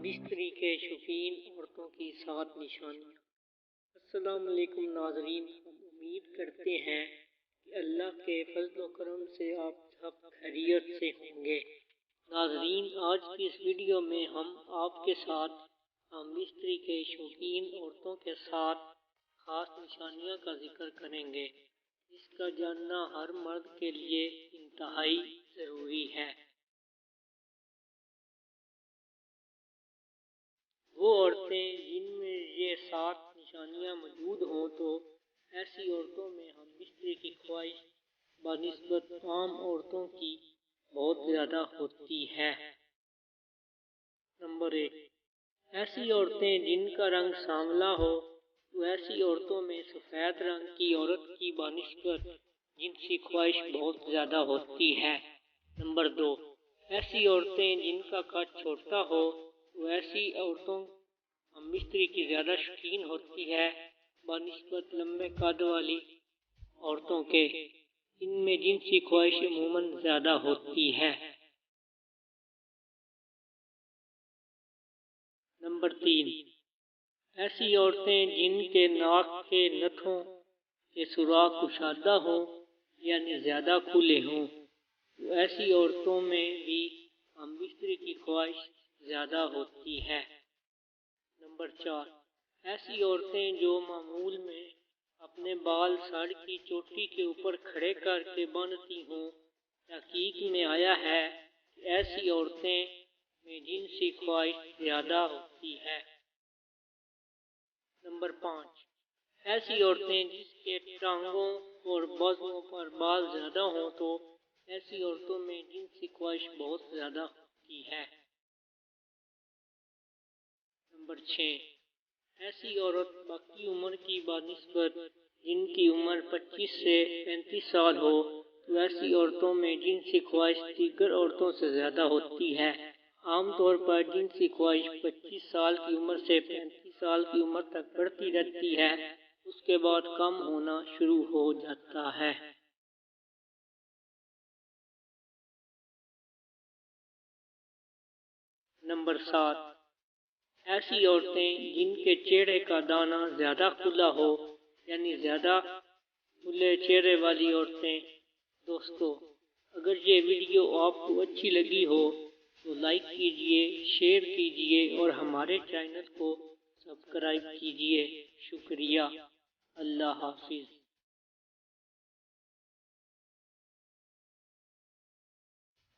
بستری کے شوقین عورتوں کی 7 نشانیاں۔ السلام علیکم ناظرین، ہم امید کرتے ہیں کہ اللہ کے فضل و کرم سے آپ سب خیریت سے ہوں گے۔ ناظرین، آج کی اس ویڈیو میں ہم آپ کے ساتھ بستری کے شوقین عورتوں کے 7 خاص نشانیاں کا ذکر کریں گے، جس کا جاننا ہر مرد کے لیے انتہائی ضروری ہے۔ وہ عورتیں جن میں یہ 7 نشانیاں موجود ہوں تو ایسی عورتوں میں ہم بستری کی خواہش بنسبت عام عورتوں کی بہت زیادہ ہوتی ہے۔ نمبر 1، ایسی عورتیں جن کا رنگ سانولا ہو تو ایسی عورتوں میں سفید رنگ کی عورت کی بنسبت جنسی خواہش بہت زیادہ ہوتی ہے۔ نمبر 2، ایسی عورتیں جن کا قد چھوٹا ہو تو ایسی عورتوں ہم بستری کی زیادہ شوقین ہوتی ہے بنسبت لمبے قد والی عورتوں کے، ان میں جنسی خواہش عموماً زیادہ ہوتی ہے۔ نمبر 3، ایسی عورتیں جن کے ناک کے نتھوں کے سوراخ کشادہ ہوں یعنی زیادہ کھلے ہوں تو ایسی عورتوں میں بھی ہم بستری کی خواہش زیادہ ہوتی ہے۔ نمبر 4، ایسی عورتیں جو معمول میں اپنے بال سر کی چوٹی کے اوپر کھڑے کر کے باندھتی ہوں، تحقیق میں آیا ہے کہ ایسی عورتیں میں جنسی خواہش زیادہ ہوتی ہے۔ نمبر 5، ایسی عورتیں جس کے ٹانگوں اور بازوؤں پر بال زیادہ ہوں تو ایسی عورتوں میں جنسی خواہش بہت زیادہ ہوتی ہے۔ نمبر 6، ایسی عورت باقی عمر کی بنسبت جن کی عمر 25 سے 35 سال ہو تو ایسی عورتوں میں جنسی خواہش دیگر عورتوں سے زیادہ ہوتی ہے۔ عام طور پر جنسی خواہش 25 سال کی عمر سے 35 سال کی عمر تک بڑھتی رہتی ہے، اس کے بعد کم ہونا شروع ہو جاتا ہے۔ نمبر 7، ایسی عورتیں جن کے چہرے کا دانہ زیادہ کھلا ہو یعنی زیادہ کھلے چہرے والی عورتیں۔ دوستو، اگر یہ ویڈیو آپ کو اچھی لگی ہو تو لائک کیجئے، شیئر کیجئے اور ہمارے چینل کو سبسکرائب کیجئے۔ شکریہ۔ اللہ حافظ۔